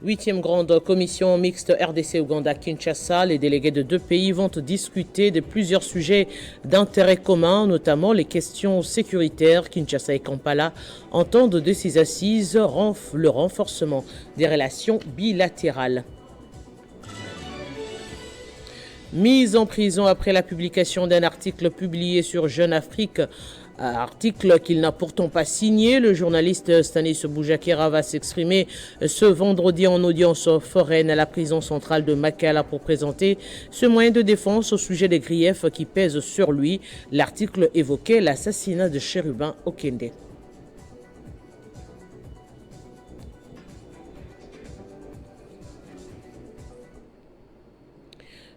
Huitième grande commission mixte RDC-Ouganda-Kinshasa, les délégués de deux pays vont discuter de plusieurs sujets d'intérêt commun, notamment les questions sécuritaires. Kinshasa et Kampala entendent de ces assises le renforcement des relations bilatérales. Mise en prison après la publication d'un article publié sur Jeune Afrique, article qu'il n'a pourtant pas signé. Le journaliste Stanis Boujakera va s'exprimer ce vendredi en audience foraine à la prison centrale de Makala pour présenter ce moyen de défense au sujet des griefs qui pèsent sur lui. L'article évoquait l'assassinat de Chérubin Okende.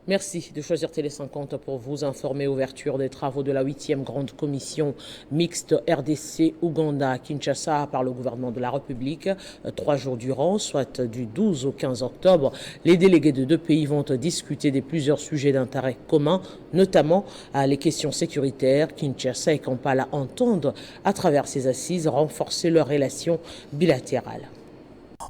Merci de choisir Télé 50 pour vous informer. Ouverture des travaux de la 8e grande commission mixte RDC-Ouganda-Kinshasa par le gouvernement de la République. 3 jours durant, soit du 12 au 15 octobre, les délégués de deux pays vont discuter de plusieurs sujets d'intérêt commun, notamment les questions sécuritaires. Kinshasa et Kampala entendent, à travers ces assises, renforcer leurs relations bilatérales.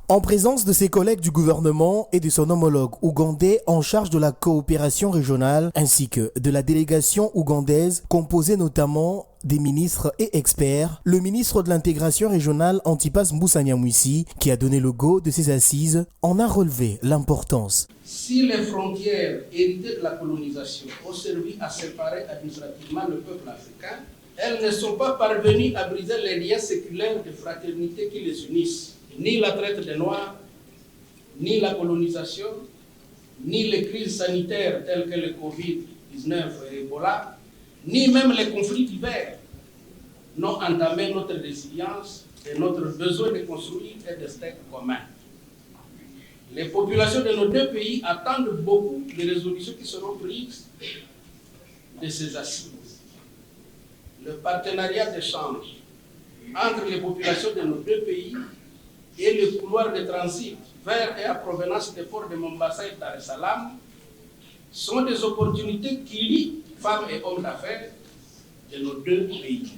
En présence de ses collègues du gouvernement et de son homologue ougandais en charge de la coopération régionale, ainsi que de la délégation ougandaise, composée notamment des ministres et experts, le ministre de l'intégration régionale Antipas Mboussa-Nyamwisi, qui a donné le go de ces assises, en a relevé l'importance. Si les frontières héritées de la colonisation ont servi à séparer administrativement le peuple africain, elles ne sont pas parvenues à briser les liens séculaires de fraternité qui les unissent. Ni la traite des Noirs, ni la colonisation, ni les crises sanitaires telles que le Covid-19 et Ebola, ni même les conflits divers n'ont entamé notre résilience et notre besoin de construire un destin commun. Les populations de nos deux pays attendent beaucoup des résolutions qui seront prises de ces assises. Le partenariat d'échange entre les populations de nos deux pays et le couloir de transit vers et à provenance des ports de Mombasa et Dar es Salaam sont des opportunités qui lient femmes et hommes d'affaires de nos deux pays.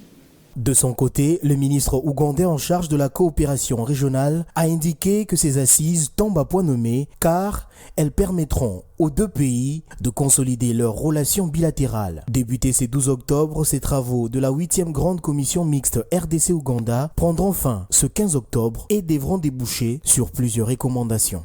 De son côté, le ministre ougandais en charge de la coopération régionale a indiqué que ces assises tombent à point nommé car elles permettront aux deux pays de consolider leurs relations bilatérales. Débutés ce 12 octobre, ces travaux de la 8e grande commission mixte RDC-Ouganda prendront fin ce 15 octobre et devront déboucher sur plusieurs recommandations.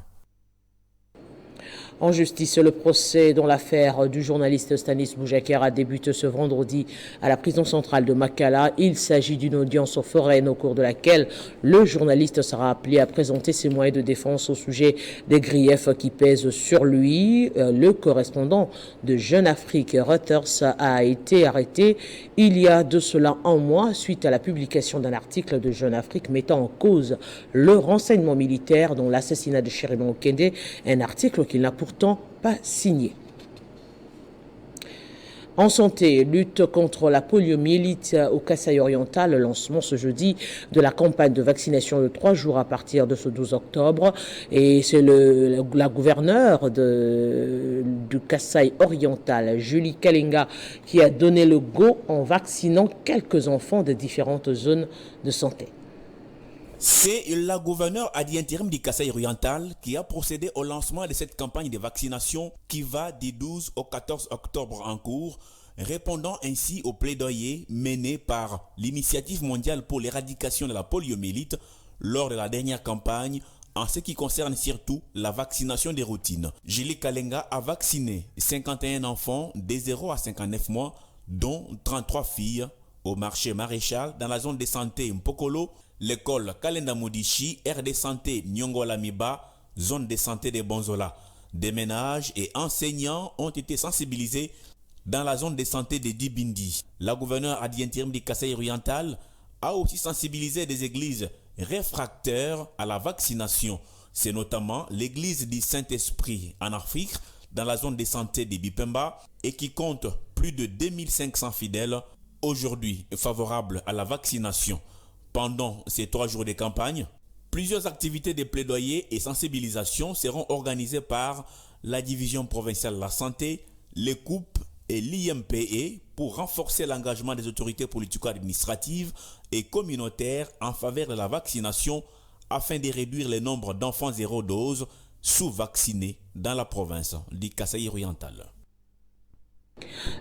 En justice, le procès dont l'affaire du journaliste Stanis Boujakera débute ce vendredi à la prison centrale de Makala. Il s'agit d'une audience foraine au cours de laquelle le journaliste sera appelé à présenter ses moyens de défense au sujet des griefs qui pèsent sur lui. Le correspondant de Jeune Afrique, Reuters, a été arrêté il y a de cela un mois suite à la publication d'un article de Jeune Afrique mettant en cause le renseignement militaire dont l'assassinat de Chérubin Okende, un article qu'il n'a pourtant pas signé. En santé, lutte contre la poliomyélite au Kasaï oriental, lancement ce jeudi de la campagne de vaccination de 3 jours à partir de ce 12 octobre. Et c'est la gouverneure du Kasaï oriental, Julie Kalenga, qui a donné le go en vaccinant quelques enfants de différentes zones de santé. C'est la gouverneure à l'intérim du Kasaï oriental qui a procédé au lancement de cette campagne de vaccination qui va du 12 au 14 octobre en cours, répondant ainsi au plaidoyer mené par l'Initiative mondiale pour l'éradication de la poliomyélite lors de la dernière campagne en ce qui concerne surtout la vaccination des routines. Julie Kalenga a vacciné 51 enfants de 0 à 59 mois, dont 33 filles, au marché Maréchal dans la zone de santé Mpokolo, l'école Kalenda Modichi, aire de santé Nyongola Miba, zone de santé de Bonzola. Des ménages et enseignants ont été sensibilisés dans la zone de santé de Dibindi. La gouverneure adjointe du Kasaï oriental a aussi sensibilisé des églises réfractaires à la vaccination. C'est notamment l'église du Saint-Esprit en Afrique, dans la zone de santé de Bipemba, et qui compte plus de 2500 fidèles aujourd'hui favorables à la vaccination. Pendant ces 3 jours de campagne, plusieurs activités de plaidoyer et sensibilisation seront organisées par la Division provinciale de la santé, les COUP et l'IMPE pour renforcer l'engagement des autorités politico-administratives et communautaires en faveur de la vaccination afin de réduire le nombre d'enfants zéro dose sous-vaccinés dans la province du Kasaï oriental.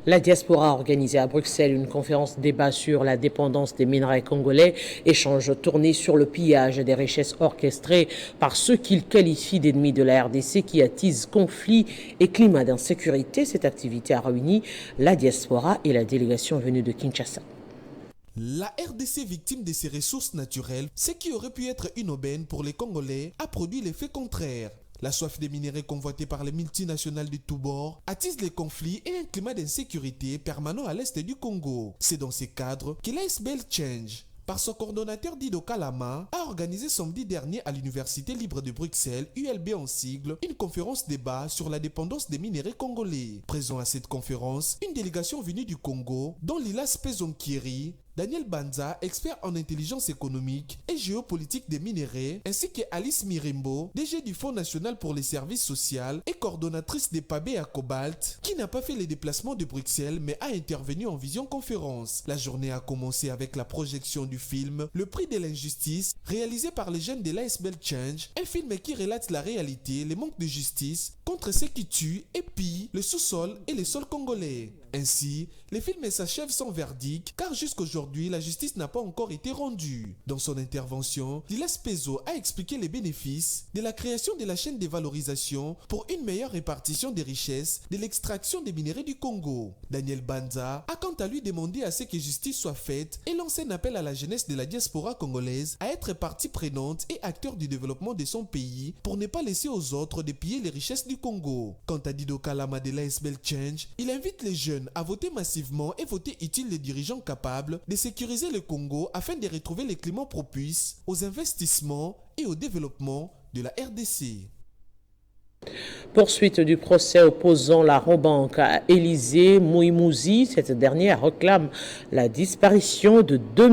La diaspora a organisé à Bruxelles une conférence débat sur la dépendance des minerais congolais, échange tourné sur le pillage des richesses orchestrées par ceux qu'ils qualifient d'ennemis de la RDC qui attisent conflits et climat d'insécurité. Cette activité a réuni la diaspora et la délégation venue de Kinshasa. La RDC, victime de ses ressources naturelles, ce qui aurait pu être une aubaine pour les Congolais, a produit l'effet contraire. La soif des minéraux convoités par les multinationales de tous bords attise les conflits et un climat d'insécurité permanent à l'est du Congo. C'est dans ces cadres que l'ASBL Change, par son coordonnateur Dido Kalama, a organisé samedi dernier à l'Université libre de Bruxelles, ULB en sigle, une conférence débat sur la dépendance des minéraux congolais. Présent à cette conférence, une délégation venue du Congo, dont Lila Spezonkieri, Daniel Banza, expert en intelligence économique et géopolitique des minéraux, ainsi que Alice Mirimbo, DG du Fonds national pour les services sociaux et coordonnatrice des PABE à Cobalt, qui n'a pas fait les déplacements de Bruxelles mais a intervenu en visioconférence. La journée a commencé avec la projection du film Le prix de l'injustice, réalisé par les jeunes de l'ASBL Change, un film qui relate la réalité, les manques de justice contre ceux qui tuent et pillent le sous-sol et les sols congolais. Ainsi, le film s'achève sans verdict car jusqu'aujourd'hui, la justice n'a pas encore été rendue. Dans son intervention, Lila Spezo a expliqué les bénéfices de la création de la chaîne de valorisation pour une meilleure répartition des richesses de l'extraction des minéraux du Congo. Daniel Banza a quant à lui demandé à ce que justice soit faite et lancé un appel à la jeunesse de la diaspora congolaise à être partie prenante et acteur du développement de son pays pour ne pas laisser aux autres de piller les richesses du Congo. Quant à Dido Kalama de l'ASBL Change, il invite les jeunes à voter massivement et voter utile les dirigeants capables de sécuriser le Congo afin de retrouver les climats propices aux investissements et au développement de la RDC. Poursuite du procès opposant la Robank à Élisée Mouimouzi. Cette dernière réclame la disparition de 2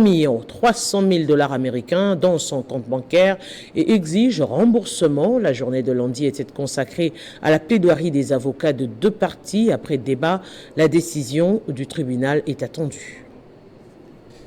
300 000 $ américains dans son compte bancaire et exige remboursement. La journée de lundi était consacrée à la plaidoirie des avocats de deux parties. Après débat, la décision du tribunal est attendue.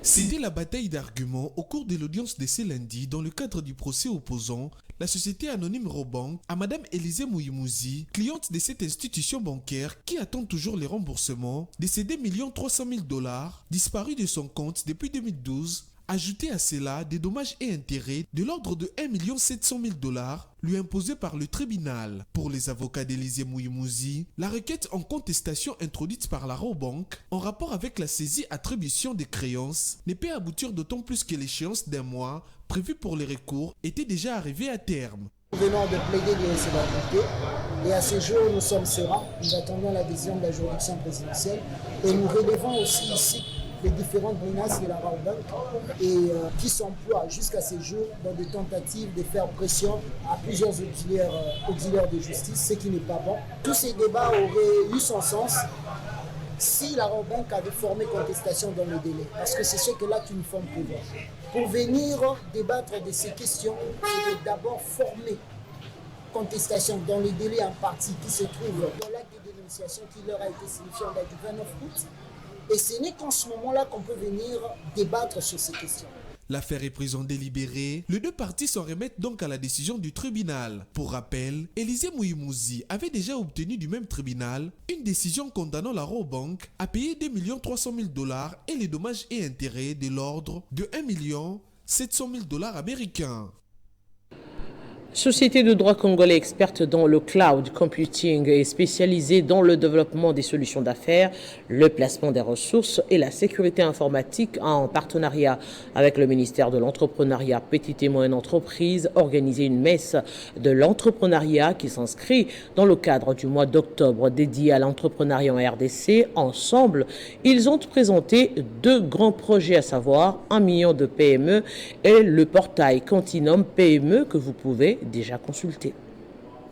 C'était la bataille d'arguments au cours de l'audience de ce lundi dans le cadre du procès opposant la société anonyme Robank à Madame Élisée Mouimouzi, cliente de cette institution bancaire qui attend toujours les remboursements de ces 2 300 000 $ disparus de son compte depuis 2012. Ajouté à cela des dommages et intérêts de l'ordre de 1 700 000 $ lui imposés par le tribunal. Pour les avocats d'Élisée Mouimouzi, la requête en contestation introduite par la Robank en rapport avec la saisie-attribution des créances ne peut aboutir d'autant plus que l'échéance d'1 mois prévue pour les recours était déjà arrivée à terme. Nous venons de plaider l'irrecevabilité et à ce jour nous sommes sereins, nous attendons la décision de la juridiction présidentielle et nous relevons aussi ici les différentes menaces de la Robank et qui s'emploient jusqu'à ce jour dans des tentatives de faire pression à plusieurs auxiliaires de justice, ce qui n'est pas bon. Tous ces débats auraient eu son sens si la Robank avait formé contestation dans le délai, parce que c'est ce que l'acte uniforme prévoit. Pour venir débattre de ces questions, il faut d'abord former contestation dans le délai en partie qui se trouve dans l'acte de dénonciation qui leur a été signifié en date du 29 août. Et ce n'est qu'en ce moment-là qu'on peut venir débattre sur ces questions. L'affaire est prise en délibéré. Les deux parties s'en remettent donc à la décision du tribunal. Pour rappel, Élisée Mouimouzi avait déjà obtenu du même tribunal une décision condamnant la Robank à payer 2 300 000 $ et les dommages et intérêts de l'ordre de 1 700 000 $ américains. Société de droit congolais experte dans le cloud computing et spécialisée dans le développement des solutions d'affaires, le placement des ressources et la sécurité informatique en partenariat avec le ministère de l'entrepreneuriat petite et moyenne entreprise, organisé une messe de l'entrepreneuriat qui s'inscrit dans le cadre du mois d'octobre dédié à l'entrepreneuriat en RDC. Ensemble, ils ont présenté 2 grands projets, à savoir 1 million de PME et le portail Continuum PME que vous pouvez déjà consulté.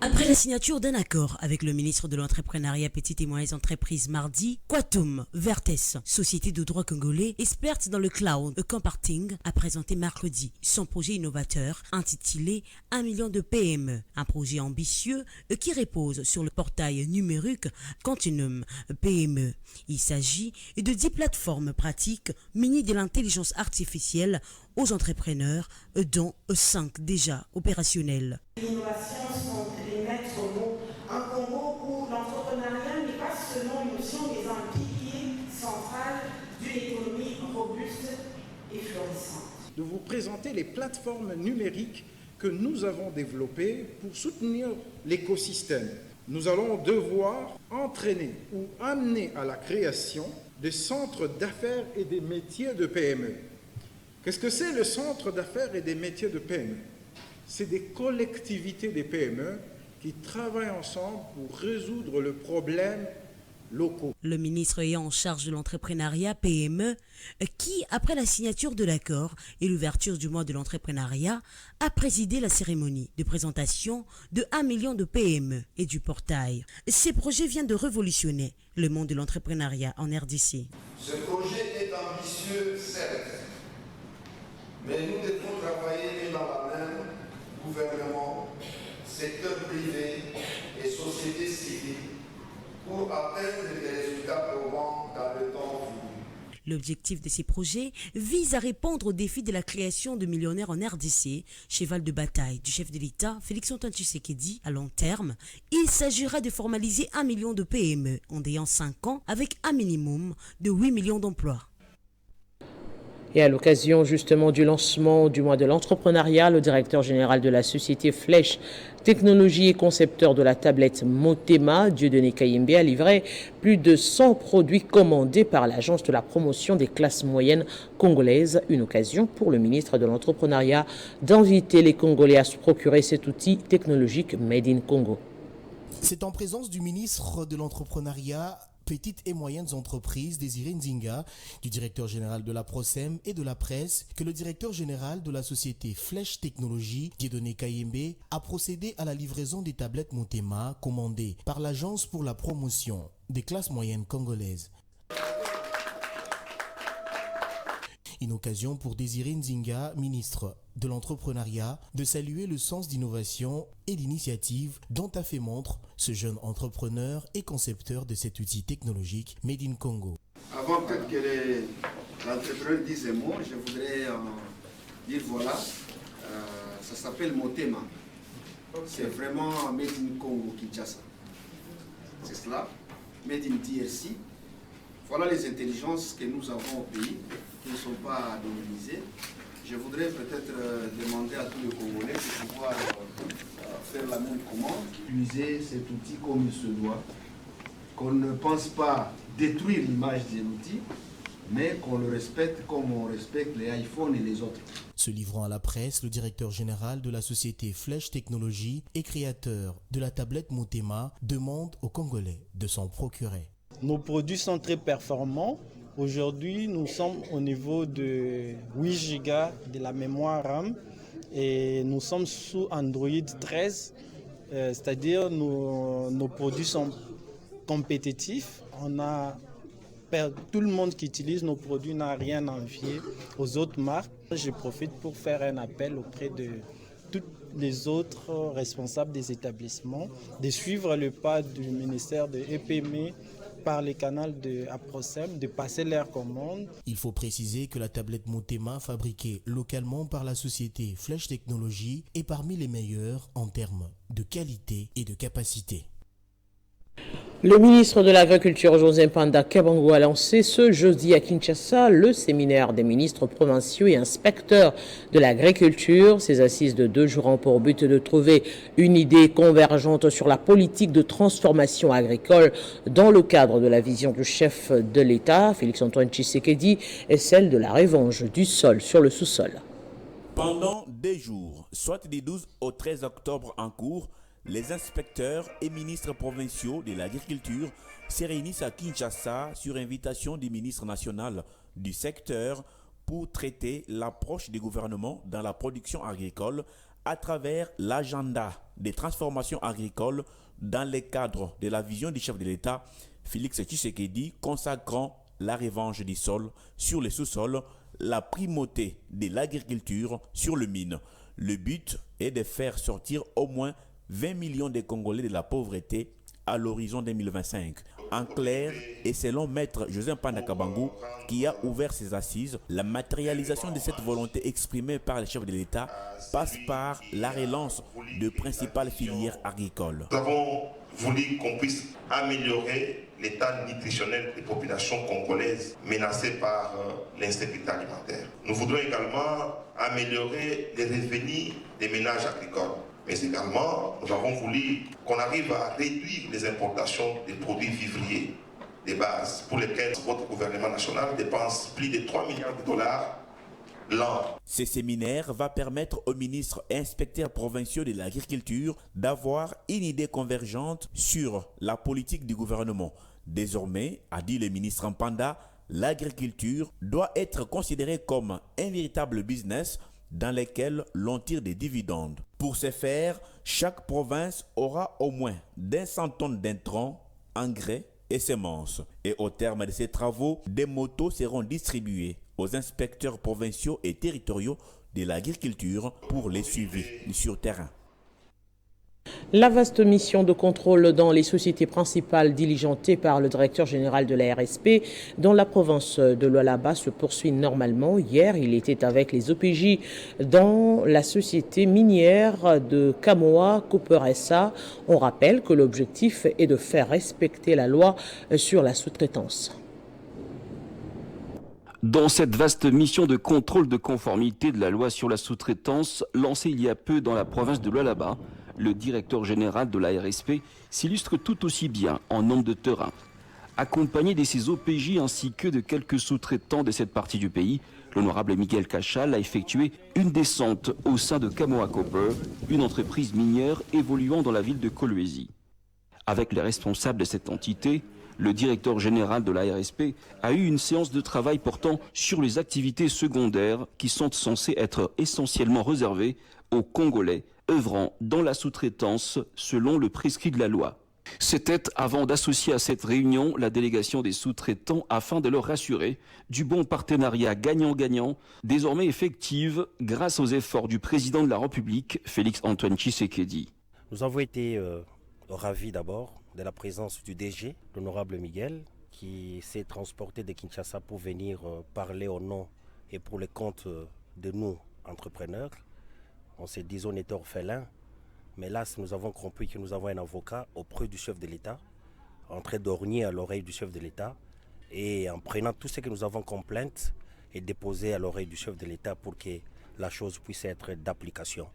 Après la signature d'un accord avec le ministre de l'Entrepreneuriat, Petites et Moyennes Entreprises mardi, Quatum Vertes, société de droit congolais experte dans le cloud computing, a présenté mercredi son projet innovateur intitulé 1 million de PME. Un projet ambitieux qui repose sur le portail numérique Continuum PME. Il s'agit de 10 plateformes pratiques munies de l'intelligence artificielle aux entrepreneurs, dont 5 déjà opérationnels. L'innovation sont les maîtres mots. Un Congo où l'entrepreneuriat n'est pas seulement une notion, mais un pilier central d'une économie robuste et florissante. De vous présenter les plateformes numériques que nous avons développées pour soutenir l'écosystème. Nous allons devoir entraîner ou amener à la création des centres d'affaires et des métiers de PME. Qu'est-ce que c'est le centre d'affaires et des métiers de PME? C'est des collectivités des PME qui travaillent ensemble pour résoudre le problème locaux. Le ministre ayant en charge de l'entrepreneuriat PME, qui, après la signature de l'accord et l'ouverture du mois de l'entrepreneuriat, a présidé la cérémonie de présentation de 1 million de PME et du portail. Ces projets viennent de révolutionner le monde de l'entrepreneuriat en RDC. Ce projet est ambitieux, certes, mais nous devons travailler dans la main, gouvernement, secteur privé et société civile, pour atteindre des résultats probants dans le temps voulu. L'objectif de ces projets vise à répondre au défi de la création de millionnaires en RDC, cheval de bataille du chef de l'État, Félix-Antoine Tshisekedi. À long terme, il s'agira de formaliser 1 million de PME en ayant 5 ans avec un minimum de 8 millions d'emplois. Et à l'occasion justement du lancement du mois de l'entrepreneuriat, le directeur général de la société Flèche Technologie et concepteur de la tablette Motema, Dieudonné Kayembe, a livré plus de 100 produits commandés par l'Agence de la promotion des classes moyennes congolaises. Une occasion pour le ministre de l'Entrepreneuriat d'inviter les Congolais à se procurer cet outil technologique Made in Congo. C'est en présence du ministre de l'Entrepreneuriat, Petites et Moyennes Entreprises, Désiré Nzinga, du directeur général de la PROSEM et de la presse, que le directeur général de la société Flèche Technologie, Dieudonné Kayembe, a procédé à la livraison des tablettes Motema commandées par l'Agence pour la promotion des classes moyennes congolaises. Une occasion pour Désiré Nzinga, ministre de l'Entrepreneuriat, de saluer le sens d'innovation et d'initiative dont a fait montre ce jeune entrepreneur et concepteur de cet outil technologique Made in Congo. Avant peut-être que l'entrepreneur dise un mot, je voudrais dire voilà, ça s'appelle Motema. C'est vraiment Made in Congo, Kinshasa. C'est cela, Made in DRC. Voilà les intelligences que nous avons au pays, qui ne sont pas dominisées. Je voudrais peut-être demander à tous les Congolais de pouvoir faire la même commande, utiliser cet outil comme il se doit, qu'on ne pense pas détruire l'image de l'outil, mais qu'on le respecte comme on respecte les iPhones et les autres. Se livrant à la presse, le directeur général de la société Flèche Technologie et créateur de la tablette Motema demande aux Congolais de s'en procurer. Nos produits sont très performants. Aujourd'hui, nous sommes au niveau de 8 Go de la mémoire RAM et nous sommes sous Android 13, c'est-à-dire nos produits sont compétitifs. Tout le monde qui utilise nos produits n'a rien à envier aux autres marques. Je profite pour faire un appel auprès de tous les autres responsables des établissements de suivre le pas du ministère de EPME par les canaux de APROSEM, de passer leurs commandes. Il faut préciser que la tablette Motema, fabriquée localement par la société Flèche Technologie, est parmi les meilleures en termes de qualité et de capacité. Le ministre de l'Agriculture, José Panda Kabango, a lancé ce jeudi à Kinshasa le séminaire des ministres provinciaux et inspecteurs de l'agriculture. Ces assises de 2 jours ont pour but de trouver une idée convergente sur la politique de transformation agricole dans le cadre de la vision du chef de l'État, Félix-Antoine Tshisekedi, et celle de la revanche du sol sur le sous-sol. Pendant 2 jours, soit du 12 au 13 octobre en cours, les inspecteurs et ministres provinciaux de l'agriculture se réunissent à Kinshasa sur invitation du ministre national du secteur pour traiter l'approche du gouvernement dans la production agricole à travers l'agenda des transformations agricoles dans le cadre de la vision du chef de l'État, Félix Tshisekedi, consacrant la revanche du sol sur les sous-sols, la primauté de l'agriculture sur le mine. Le but est de faire sortir au moins 20 millions de Congolais de la pauvreté à l'horizon 2025. En clair, et selon Maître José Mpanda Kabangu, qui a ouvert ses assises, la matérialisation de cette volonté exprimée par le chef de l'État passe par la relance de principales filières agricoles. Nous avons voulu qu'on puisse améliorer l'état nutritionnel des populations congolaises menacées par l'insécurité alimentaire. Nous voudrons également améliorer les revenus des ménages agricoles. Mais également, nous avons voulu qu'on arrive à réduire les importations des produits vivriers de base pour lesquels votre gouvernement national dépense plus de 3 milliards de dollars l'an. Ce séminaire va permettre aux ministres et inspecteurs provinciaux de l'agriculture d'avoir une idée convergente sur la politique du gouvernement. Désormais, a dit le ministre Mpanda, l'agriculture doit être considérée comme un véritable business dans lequel l'on tire des dividendes. Pour ce faire, chaque province aura au moins 100 tonnes d'intrants, engrais et semences. Et au terme de ces travaux, des motos seront distribuées aux inspecteurs provinciaux et territoriaux de l'agriculture pour les suivis sur terrain. La vaste mission de contrôle dans les sociétés principales diligentées par le directeur général de la RSP dans la province de Lualaba se poursuit normalement. Hier, il était avec les OPJ dans la société minière de Kamoa Copper SA. On rappelle que l'objectif est de faire respecter la loi sur la sous-traitance. Dans cette vaste mission de contrôle de conformité de la loi sur la sous-traitance lancée il y a peu dans la province de Lualaba, le directeur général de la RSP s'illustre tout aussi bien en homme de terrain. Accompagné de ses OPJ ainsi que de quelques sous-traitants de cette partie du pays, l'honorable Miguel Cachal a effectué une descente au sein de Kamoa Copper, une entreprise minière évoluant dans la ville de Kolwezi. Avec les responsables de cette entité, le directeur général de la RSP a eu une séance de travail portant sur les activités secondaires qui sont censées être essentiellement réservées aux Congolais œuvrant dans la sous-traitance selon le prescrit de la loi. C'était avant d'associer à cette réunion la délégation des sous-traitants afin de leur rassurer du bon partenariat gagnant-gagnant, désormais effective grâce aux efforts du président de la République, Félix Antoine Tshisekedi. Nous avons été ravis d'abord de la présence du DG, l'honorable Miguel, qui s'est transporté de Kinshasa pour venir parler au nom et pour le compte de nous, entrepreneurs. On s'est dit on était orphelins, mais là nous avons compris que nous avons un avocat auprès du chef de l'État, en train d'orgner à l'oreille du chef de l'État, et en prenant tout ce que nous avons comme plainte et déposer à l'oreille du chef de l'État pour que la chose puisse être d'application.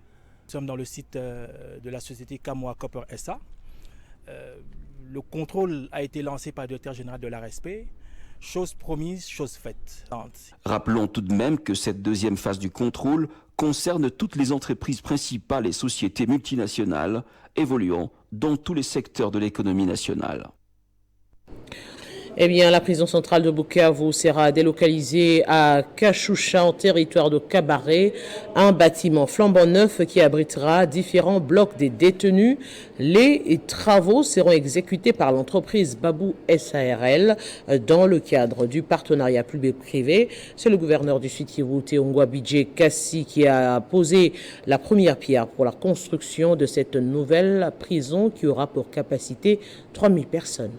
Nous sommes dans le site de la société Kamoa Copper SA. Le contrôle a été lancé par le directeur général de l'ARSP. Chose promise, chose faite. Rappelons tout de même que cette deuxième phase du contrôle concerne toutes les entreprises principales et sociétés multinationales évoluant dans tous les secteurs de l'économie nationale. Eh bien, la prison centrale de Bukavu sera délocalisée à Kachoucha, en territoire de Kabaré, un bâtiment flambant neuf qui abritera différents blocs des détenus. Les travaux seront exécutés par l'entreprise Babou SARL dans le cadre du partenariat public-privé. C'est le gouverneur du Sud Kivu, Teongwa Bidje Kassi, qui a posé la première pierre pour la construction de cette nouvelle prison qui aura pour capacité 3000 personnes.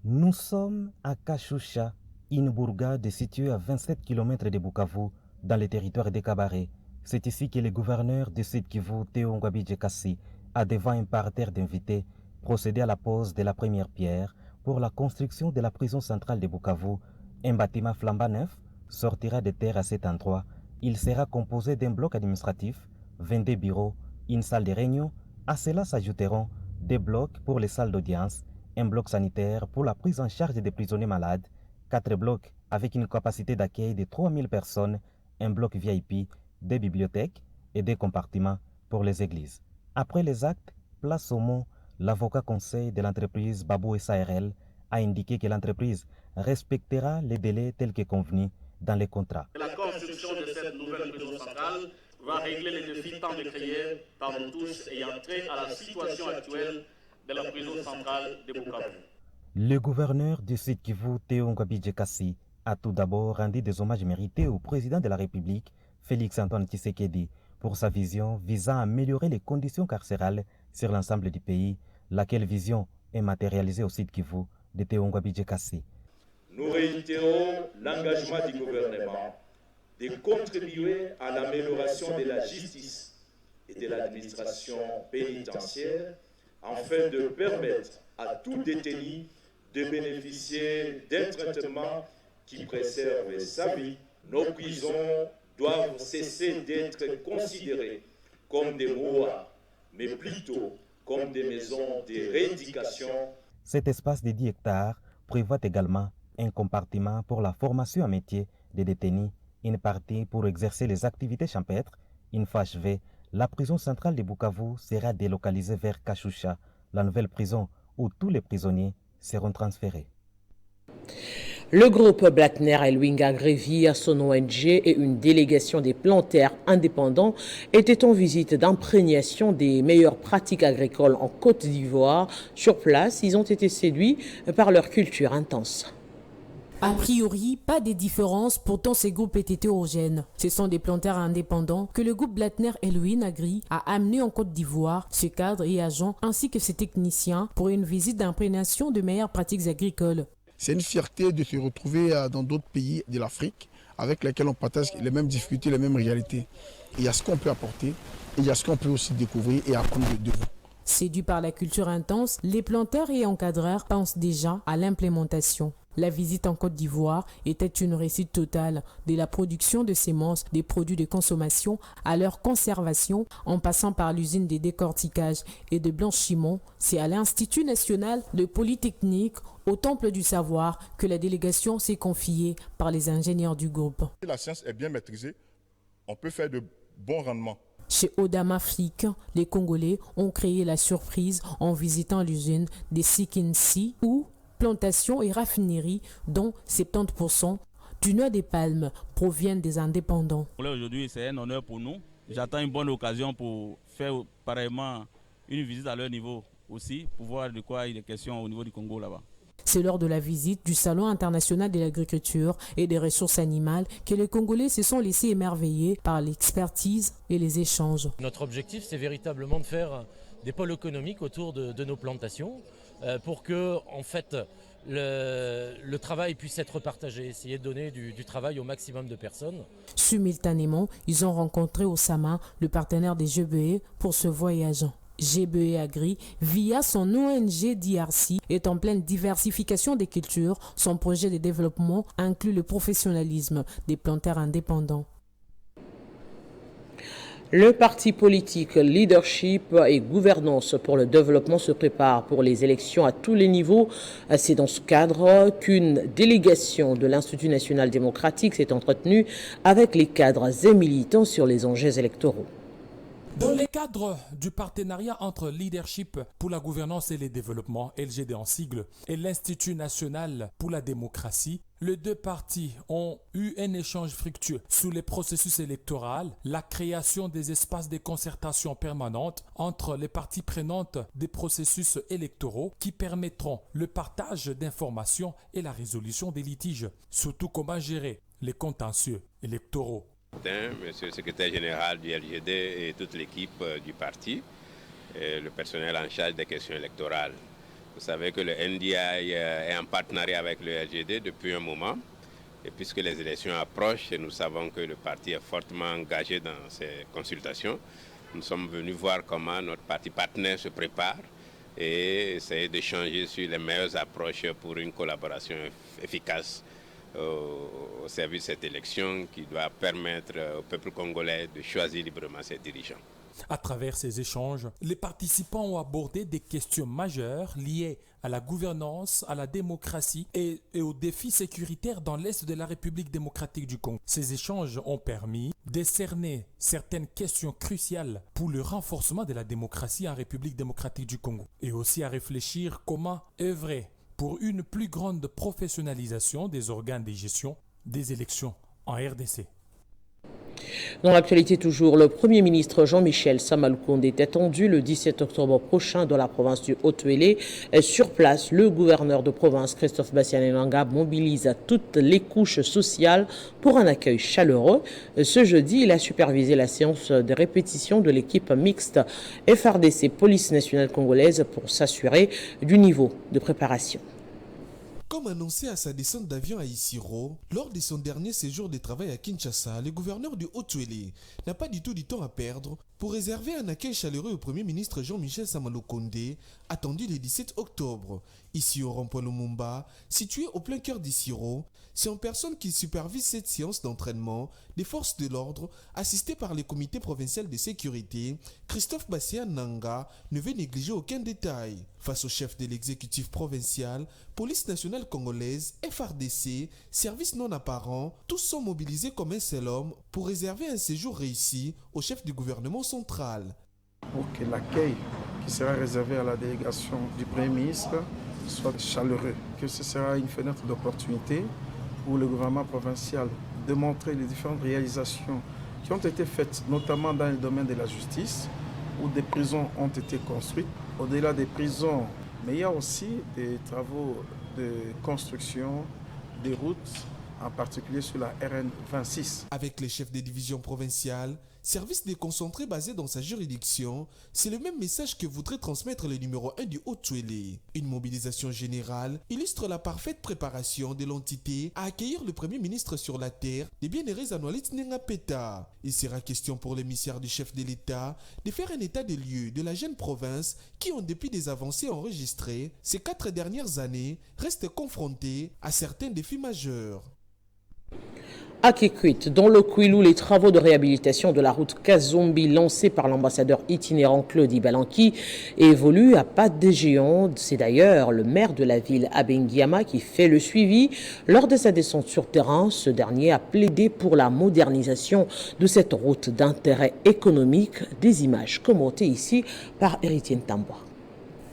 Nous sommes à Kachoucha, une bourgade située à 27 km de Bukavu, dans le territoire de Kabaré. C'est ici que le gouverneur du Sud Kivu, Teongwa Bidje Kassi, a devant un parterre d'invités procédé à la pose de la première pierre pour la construction de la prison centrale de Bukavu. Un bâtiment flambant neuf sortira de terre à cet endroit. Il sera composé d'un bloc administratif, 22 bureaux, une salle de réunion. À cela s'ajouteront des blocs pour les salles d'audience, un bloc sanitaire pour la prise en charge des prisonniers malades, 4 blocs avec une capacité d'accueil de 3000 personnes, un bloc VIP, des bibliothèques et des compartiments pour les églises. Après les actes, place au mot, l'avocat conseil de l'entreprise Babou SARL a indiqué que l'entreprise respectera les délais tels que convenus dans les contrats. La construction de cette nouvelle prison centrale va régler les défis tant décriés par nous tous ayant trait à la situation actuelle de la prison centrale de Bukavu. Le gouverneur du Sud Kivu, Théo Ngwabidje Kassi, a tout d'abord rendu des hommages mérités au président de la République, Félix-Antoine Tshisekedi, pour sa vision visant à améliorer les conditions carcérales sur l'ensemble du pays, laquelle vision est matérialisée au Sud Kivu de Théo Ngwabidje Kassi. Nous réitérons l'engagement du gouvernement de contribuer à l'amélioration de la justice et de l'administration pénitentiaire afin de permettre à tout détenu de bénéficier d'un traitement qui préserve sa vie. Nos prisons doivent cesser d'être considérées comme des mouroirs, mais plutôt comme des maisons de rééducation. Cet espace de 10 hectares prévoit également un compartiment pour la formation à métier des détenus, une partie pour exercer les activités champêtres. Une fois achevée, la prison centrale de Bukavu sera délocalisée vers Kashusha, la nouvelle prison où tous les prisonniers seront transférés. Le groupe Blattner Elwing Agri, son ONG et une délégation des plantaires indépendants étaient en visite d'imprégnation des meilleures pratiques agricoles en Côte d'Ivoire. Sur place, ils ont été séduits par leur culture intense. A priori, pas de différence, pourtant ces groupes étaient hétérogènes. Ce sont des plantaires indépendants que le groupe Blattner Elwing Agri a amené en Côte d'Ivoire, ses cadres et agents ainsi que ses techniciens pour une visite d'imprégnation de meilleures pratiques agricoles. C'est une fierté de se retrouver dans d'autres pays de l'Afrique avec lesquels on partage les mêmes difficultés, les mêmes réalités. Il y a ce qu'on peut apporter, et il y a ce qu'on peut aussi découvrir et apprendre de vous. Séduits par la culture intense, les planteurs et encadreurs pensent déjà à l'implémentation. La visite en Côte d'Ivoire était une réussite totale, de la production de semences, des produits de consommation à leur conservation, en passant par l'usine de décortiquage et de blanchiment. C'est à l'Institut national de Polytechnique, au Temple du Savoir, que la délégation s'est confiée par les ingénieurs du groupe. Si la science est bien maîtrisée, on peut faire de bons rendements. Chez Odam Afrique, les Congolais ont créé la surprise en visitant l'usine des Sikinsi où plantations et raffineries dont 70% du noix des palmes proviennent des indépendants. Aujourd'hui, c'est un honneur pour nous. J'attends une bonne occasion pour faire pareillement une visite à leur niveau aussi, pour voir de quoi il est question au niveau du Congo là-bas. C'est lors de la visite du Salon international de l'agriculture et des ressources animales que les Congolais se sont laissés émerveiller par l'expertise et les échanges. Notre objectif, c'est véritablement de faire des pôles économiques autour de nos plantations pour que, en fait, le travail puisse être partagé, essayer de donner du travail au maximum de personnes. Simultanément, ils ont rencontré Osama, le partenaire des GBE, pour ce voyage. GBE Agri, via son ONG DRC, est en pleine diversification des cultures. Son projet de développement inclut le professionnalisme des plantaires indépendants. Le parti politique Leadership et Gouvernance pour le développement se prépare pour les élections à tous les niveaux. C'est dans ce cadre qu'une délégation de l'Institut national démocratique s'est entretenue avec les cadres et militants sur les enjeux électoraux. Dans le cadre du partenariat entre Leadership pour la gouvernance et le développement, LGD en sigle, et l'Institut national pour la démocratie, les deux partis ont eu un échange fructueux sur les processus électoraux, la création des espaces de concertation permanente entre les parties prenantes des processus électoraux qui permettront le partage d'informations et la résolution des litiges, surtout comment gérer les contentieux électoraux. Monsieur le secrétaire général du LGD et toute l'équipe du parti, et le personnel en charge des questions électorales. Vous savez que le NDI est en partenariat avec le LGD depuis un moment. Et puisque les élections approchent et nous savons que le parti est fortement engagé dans ces consultations, nous sommes venus voir comment notre parti partenaire se prépare et essayer d'échanger sur les meilleures approches pour une collaboration efficace au service de cette élection qui doit permettre au peuple congolais de choisir librement ses dirigeants. À travers ces échanges, les participants ont abordé des questions majeures liées à la gouvernance, à la démocratie et aux défis sécuritaires dans l'Est de la République démocratique du Congo. Ces échanges ont permis de cerner certaines questions cruciales pour le renforcement de la démocratie en République démocratique du Congo et aussi à réfléchir comment œuvrer pour une plus grande professionnalisation des organes de gestion des élections en RDC. Dans l'actualité toujours, le Premier ministre Jean-Michel Samalukonde est attendu le 17 octobre prochain dans la province du Haut-Uélé. Sur place, le gouverneur de province Christophe Bassianenanga mobilise toutes les couches sociales pour un accueil chaleureux. Ce jeudi, il a supervisé la séance de répétition de l'équipe mixte FRDC Police nationale congolaise pour s'assurer du niveau de préparation. Comme annoncé à sa descente d'avion à Isiro, lors de son dernier séjour de travail à Kinshasa, le gouverneur du Haut-Uélé n'a pas du tout du temps à perdre pour réserver un accueil chaleureux au Premier ministre Jean-Michel Samalukonde, attendu le 17 octobre. Ici au rond-point Lumumba, situé au plein cœur d'Isiro, c'est en personne qui supervise cette séance d'entraînement des forces de l'ordre, assisté par le comité provincial de sécurité. Christophe Bassianenanga ne veut négliger aucun détail. Face au chef de l'exécutif provincial, Police nationale congolaise, FRDC, service non apparent, tous sont mobilisés comme un seul homme pour réserver un séjour réussi au chef du gouvernement central. Pour que l'accueil qui sera réservé à la délégation du Premier ministre soit chaleureux, que ce sera une fenêtre d'opportunité pour le gouvernement provincial de montrer les différentes réalisations qui ont été faites, notamment dans le domaine de la justice, où des prisons ont été construites. Au-delà des prisons, mais il y a aussi des travaux de construction des routes, en particulier sur la RN 26. Avec les chefs des divisions provinciales, service déconcentré basé dans sa juridiction, c'est le même message que voudrait transmettre le numéro 1 du Haut-Uélé. Une mobilisation générale illustre la parfaite préparation de l'entité à accueillir le Premier ministre sur la terre des bienheureux Anualit Nengapeta. Il sera question pour l'émissaire du chef de l'État de faire un état des lieux de la jeune province qui, en dépit des avancées enregistrées ces 4 dernières années, reste confrontée à certains défis majeurs. À Kikwit, dans le Kwilu, les travaux de réhabilitation de la route Kazombi lancés par l'ambassadeur itinérant Claude Ibalanki évoluent à pas de géant. C'est d'ailleurs le maire de la ville, Abengiama, qui fait le suivi. Lors de sa descente sur terrain, ce dernier a plaidé pour la modernisation de cette route d'intérêt économique. Des images commentées ici par Héritier Ntambwa.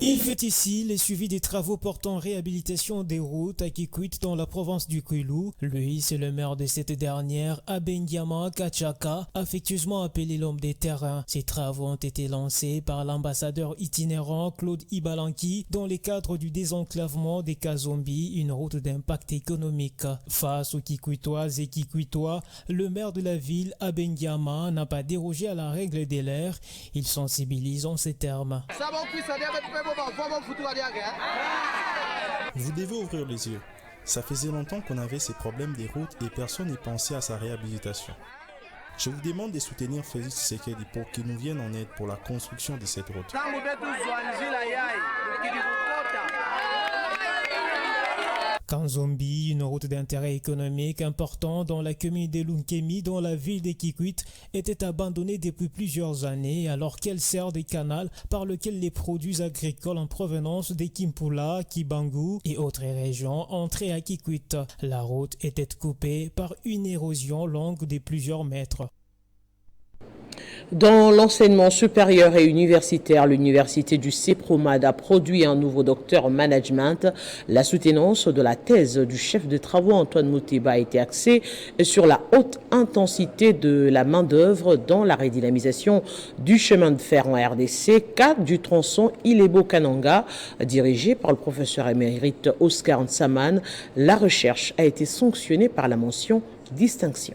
Il fait ici les suivis des travaux portant réhabilitation des routes à Kikwit dans la province du Kwilu. Lui, c'est le maire de cette dernière, Abengiama Kachaka, affectueusement appelé l'homme des terrains. Ces travaux ont été lancés par l'ambassadeur itinérant Claude Ibalanki dans le cadre du désenclavement des Kazombi, une route d'impact économique. Face aux Kikwitoises et Kikwitois, le maire de la ville, Abengiama, n'a pas dérogé à la règle de l'air. Il sensibilise en ces termes. Vous devez ouvrir les yeux. Ça faisait longtemps qu'on avait ces problèmes des routes et personne n'y pensait à sa réhabilitation. Je vous demande de soutenir Félix Tshisekedi pour qu'il nous vienne en aide pour la construction de cette route. Kanzombi, une route d'intérêt économique important dans la commune de Lunkemi, dans la ville de Kikwit, était abandonnée depuis plusieurs années alors qu'elle sert de canal par lequel les produits agricoles en provenance de Kimpula, Kibangu et autres régions entraient à Kikwit. La route était coupée par une érosion longue de plusieurs mètres. Dans l'enseignement supérieur et universitaire, l'université du CEPROMAD a produit un nouveau docteur en management. La soutenance de la thèse du chef de travaux Antoine Mouteba a été axée sur la haute intensité de la main-d'œuvre dans la redynamisation du chemin de fer en RDC, cadre du tronçon Ilebo-Kananga, dirigé par le professeur émérite Oscar Nsaman. La recherche a été sanctionnée par la mention distinction.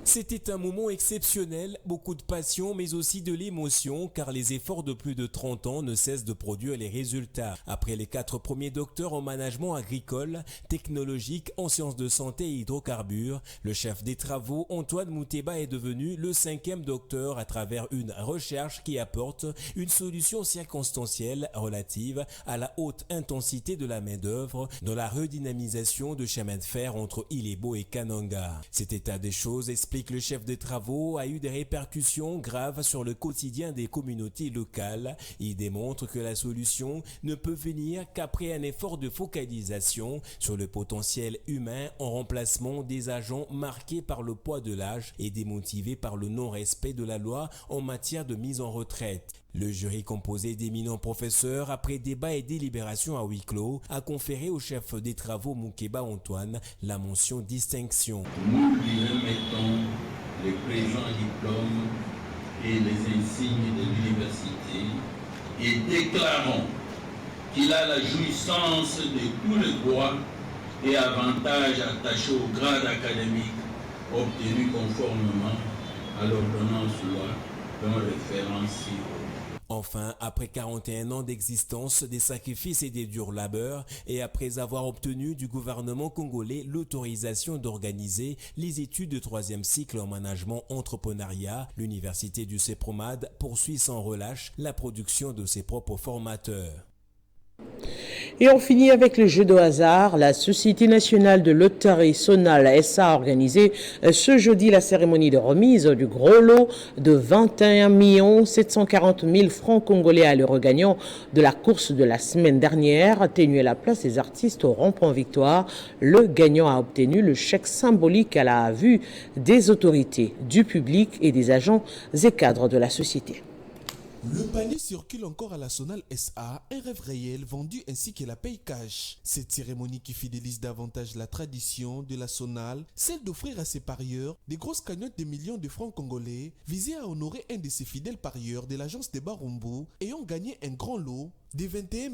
C'était un moment exceptionnel, beaucoup de passion mais aussi de l'émotion car les efforts de plus de 30 ans ne cessent de produire les résultats. Après les 4 premiers docteurs en management agricole, technologique, en sciences de santé et hydrocarbures, le chef des travaux Antoine Mouteba est devenu le 5e docteur à travers une recherche qui apporte une solution circonstancielle relative à la haute intensité de la main-d'œuvre dans la redynamisation de chemin de fer entre Ilebo et Kananga. Cet état des choses explique que le chef des travaux a eu des répercussions graves sur le quotidien des communautés locales. Il démontre que la solution ne peut venir qu'après un effort de focalisation sur le potentiel humain en remplacement des agents marqués par le poids de l'âge et démotivés par le non-respect de la loi en matière de mise en retraite. Le jury composé d'éminents professeurs, après débat et délibération à huis clos, a conféré au chef des travaux Moukeba Antoine la mention distinction. Nous lui remettons les présents diplômes et les insignes de l'université et déclarons qu'il a la jouissance de tous les droits et avantages attachés au grade académique obtenu conformément à l'ordonnance loi dont référence ci-haut. Enfin, après 41 ans d'existence, des sacrifices et des durs labeurs, et après avoir obtenu du gouvernement congolais l'autorisation d'organiser les études de 3e cycle en management entrepreneuriat, l'université du CEPROMAD poursuit sans relâche la production de ses propres formateurs. Et on finit avec le jeu de hasard. La Société nationale de loterie Sonal SA a organisé ce jeudi la cérémonie de remise du gros lot de 21 740 000 francs congolais à l'euro gagnant de la course de la semaine dernière, tenue à la place des artistes au rond-point Victoire. Le gagnant a obtenu le chèque symbolique à la vue des autorités, du public et des agents et cadres de la société. Le panier circule encore à la Sonal SA, un rêve réel vendu ainsi que la paye cash. Cette cérémonie qui fidélise davantage la tradition de la Sonal, celle d'offrir à ses parieurs des grosses cagnottes de millions de francs congolais, visait à honorer un de ses fidèles parieurs de l'agence de Barumbu ayant gagné un grand lot de 21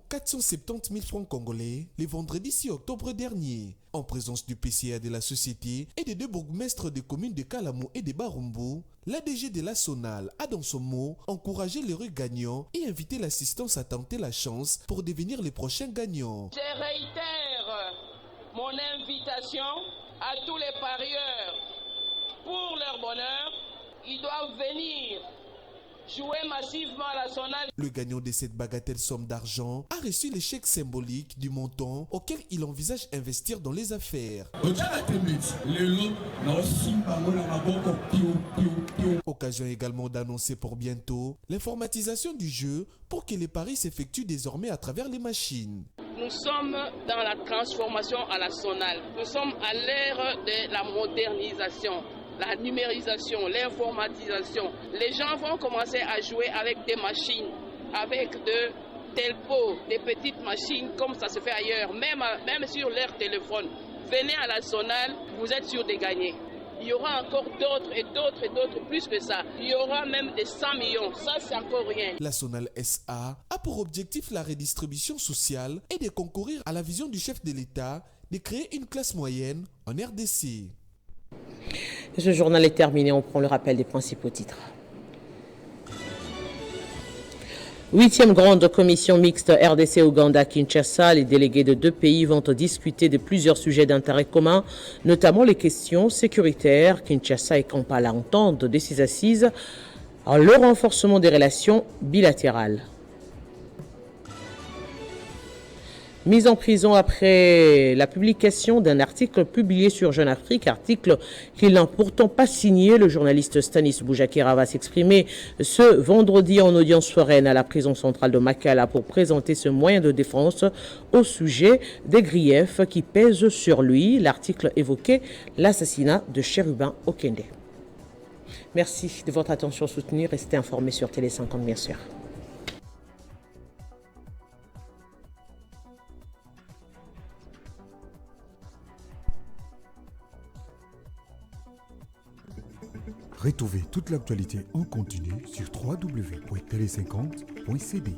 470 000 francs congolais le vendredi 6 octobre dernier. En présence du PCA de la société et des deux bourgmestres des communes de Kalamou et de Barumbu, l'ADG de la Sonal a dans son mot encouragé l'heureux gagnant et invité l'assistance à tenter la chance pour devenir les prochains gagnants. Je réitère mon invitation à tous les parieurs. Pour leur bonheur, ils doivent venir jouer massivement à la Sonal. Le gagnant de cette bagatelle somme d'argent a reçu les chèques symboliques du montant auquel il envisage investir dans les affaires. Occasion également d'annoncer pour bientôt l'informatisation du jeu pour que les paris s'effectuent désormais à travers les machines. Nous sommes dans la transformation à la Sonal. Nous sommes à l'ère de la modernisation, la numérisation, l'informatisation. Les gens vont commencer à jouer avec des machines, avec de telpos, des petites machines comme ça se fait ailleurs, même sur leur téléphone. Venez à la Sonal, vous êtes sûr de gagner. Il y aura encore d'autres et d'autres et d'autres plus que ça. Il y aura même des 100 millions. Ça, c'est encore rien. La Sonal SA a pour objectif la redistribution sociale et de concourir à la vision du chef de l'État de créer une classe moyenne en RDC. Ce journal est terminé. On prend le rappel des principaux titres. 8e grande commission mixte RDC-Ouganda-Kinshasa, les délégués de deux pays vont discuter de plusieurs sujets d'intérêt commun, notamment les questions sécuritaires. Kinshasa et Kampala entendent de ces assises le renforcement des relations bilatérales. Mise en prison après la publication d'un article publié sur Jeune Afrique, article qu'il n'a pourtant pas signé. Le journaliste Stanis Boujakera va s'exprimer ce vendredi en audience foraine à la prison centrale de Makala pour présenter ce moyen de défense au sujet des griefs qui pèsent sur lui. L'article évoquait l'assassinat de Chérubin Okende. Merci de votre attention soutenue. Restez informés sur Télé 50, bien sûr. Retrouvez toute l'actualité en continu sur www.tele50.cd.